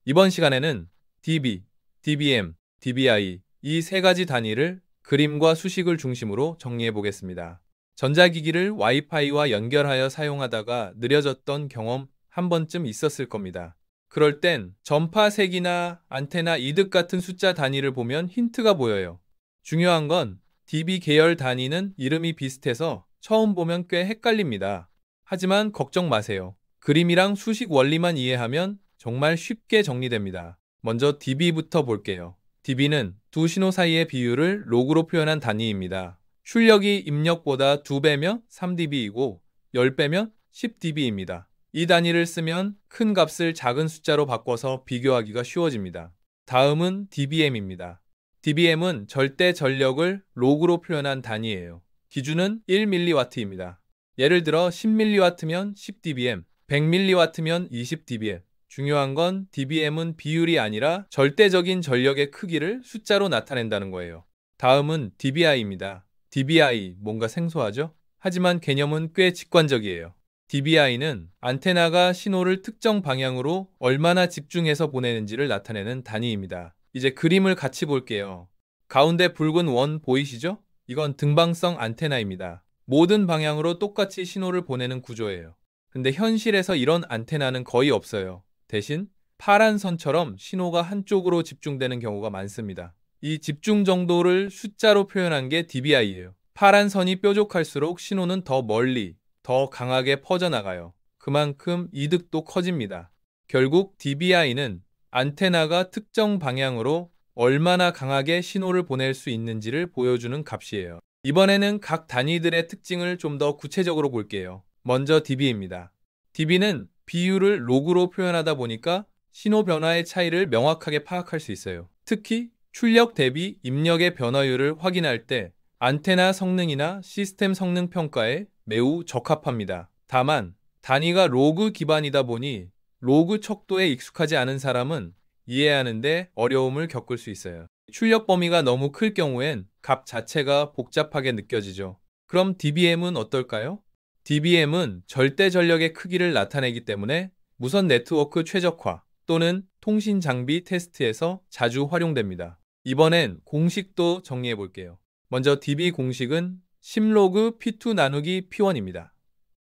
이번 시간에는 dB, dBm, dBi 이 세 가지 단위를 그림과 수식을 중심으로 정리해 보겠습니다. 전자기기를 와이파이와 연결하여 사용하다가 느려졌던 경험 한 번쯤 있었을 겁니다. 그럴 땐 전파색이나 안테나 이득 같은 숫자 단위를 보면 힌트가 보여요. 중요한 건 dB 계열 단위는 이름이 비슷해서 처음 보면 꽤 헷갈립니다. 하지만 걱정 마세요. 그림이랑 수식 원리만 이해하면 정말 쉽게 정리됩니다. 먼저 dB부터 볼게요. dB는 두 신호 사이의 비율을 로그로 표현한 단위입니다. 출력이 입력보다 2배면 3dB이고 10배면 10dB입니다. 이 단위를 쓰면 큰 값을 작은 숫자로 바꿔서 비교하기가 쉬워집니다. 다음은 dBm입니다. dBm은 절대 전력을 로그로 표현한 단위예요. 기준은 1mW입니다. 예를 들어 10mW면 10dBm, 100mW면 20dBm. 중요한 건 dBm은 비율이 아니라 절대적인 전력의 크기를 숫자로 나타낸다는 거예요. 다음은 dBi입니다. dBi 뭔가 생소하죠? 하지만 개념은 꽤 직관적이에요. dBi는 안테나가 신호를 특정 방향으로 얼마나 집중해서 보내는지를 나타내는 단위입니다. 이제 그림을 같이 볼게요. 가운데 붉은 원 보이시죠? 이건 등방성 안테나입니다. 모든 방향으로 똑같이 신호를 보내는 구조예요. 근데 현실에서 이런 안테나는 거의 없어요. 대신 파란 선처럼 신호가 한쪽으로 집중되는 경우가 많습니다. 이 집중 정도를 숫자로 표현한 게 dBi예요. 파란 선이 뾰족할수록 신호는 더 멀리, 더 강하게 퍼져나가요. 그만큼 이득도 커집니다. 결국 dBi는 안테나가 특정 방향으로 얼마나 강하게 신호를 보낼 수 있는지를 보여주는 값이에요. 이번에는 각 단위들의 특징을 좀 더 구체적으로 볼게요. 먼저 dB입니다. dB는 비율을 로그로 표현하다 보니까 신호 변화의 차이를 명확하게 파악할 수 있어요. 특히 출력 대비 입력의 변화율을 확인할 때 안테나 성능이나 시스템 성능 평가에 매우 적합합니다. 다만 단위가 로그 기반이다 보니 로그 척도에 익숙하지 않은 사람은 이해하는데 어려움을 겪을 수 있어요. 출력 범위가 너무 클 경우엔 값 자체가 복잡하게 느껴지죠. 그럼 dBm은 어떨까요? dBm은 절대 전력의 크기를 나타내기 때문에 무선 네트워크 최적화 또는 통신 장비 테스트에서 자주 활용됩니다. 이번엔 공식도 정리해 볼게요. 먼저 dB 공식은 10로그 P2 나누기 P1입니다.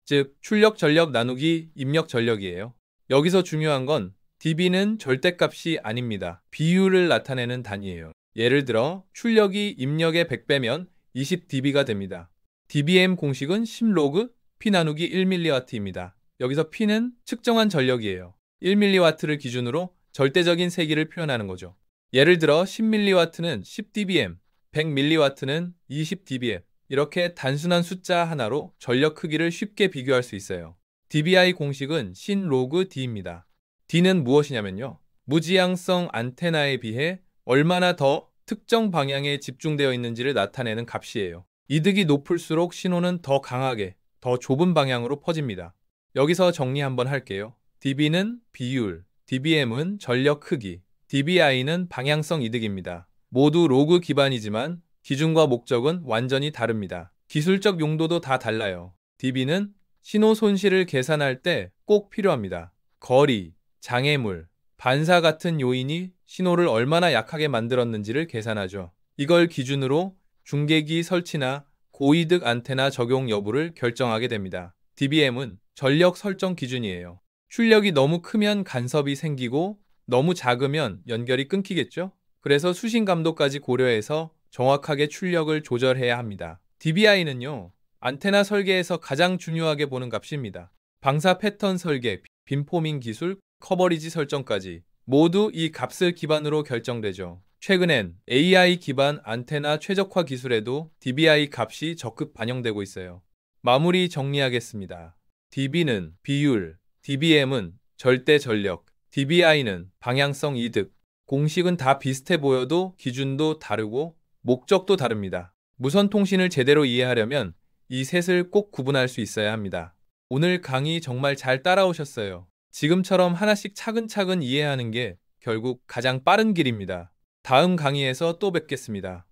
즉 출력 전력 나누기 입력 전력이에요. 여기서 중요한 건 dB는 절대값이 아닙니다. 비율을 나타내는 단위예요. 예를 들어 출력이 입력의 100배면 20dB가 됩니다. dBm 공식은 10로그 P 나누기 1mW입니다. 여기서 P는 측정한 전력이에요. 1mW를 기준으로 절대적인 세기를 표현하는 거죠. 예를 들어 10mW는 10dBm, 100mW는 20dBm. 이렇게 단순한 숫자 하나로 전력 크기를 쉽게 비교할 수 있어요. dBi 공식은 신 로그 D입니다. D는 무엇이냐면요. 무지향성 안테나에 비해 얼마나 더 특정 방향에 집중되어 있는지를 나타내는 값이에요. 이득이 높을수록 신호는 더 강하게, 더 좁은 방향으로 퍼집니다. 여기서 정리 한번 할게요. dB는 비율, dBm은 전력 크기, dBi는 방향성 이득입니다. 모두 로그 기반이지만 기준과 목적은 완전히 다릅니다. 기술적 용도도 다 달라요. dB는 신호 손실을 계산할 때 꼭 필요합니다. 거리, 장애물, 반사 같은 요인이 신호를 얼마나 약하게 만들었는지를 계산하죠. 이걸 기준으로 중계기 설치나 고이득 안테나 적용 여부를 결정하게 됩니다. dBm은 전력 설정 기준이에요. 출력이 너무 크면 간섭이 생기고 너무 작으면 연결이 끊기겠죠? 그래서 수신 감도까지 고려해서 정확하게 출력을 조절해야 합니다. dBi는요, 안테나 설계에서 가장 중요하게 보는 값입니다. 방사 패턴 설계, 빔포밍 기술, 커버리지 설정까지 모두 이 값을 기반으로 결정되죠. 최근엔 AI 기반 안테나 최적화 기술에도 dBi 값이 적극 반영되고 있어요. 마무리 정리하겠습니다. dB는 비율, dBm은 절대 전력, dBi는 방향성 이득. 공식은 다 비슷해 보여도 기준도 다르고 목적도 다릅니다. 무선 통신을 제대로 이해하려면 이 셋을 꼭 구분할 수 있어야 합니다. 오늘 강의 정말 잘 따라오셨어요. 지금처럼 하나씩 차근차근 이해하는 게 결국 가장 빠른 길입니다. 다음 강의에서 또 뵙겠습니다.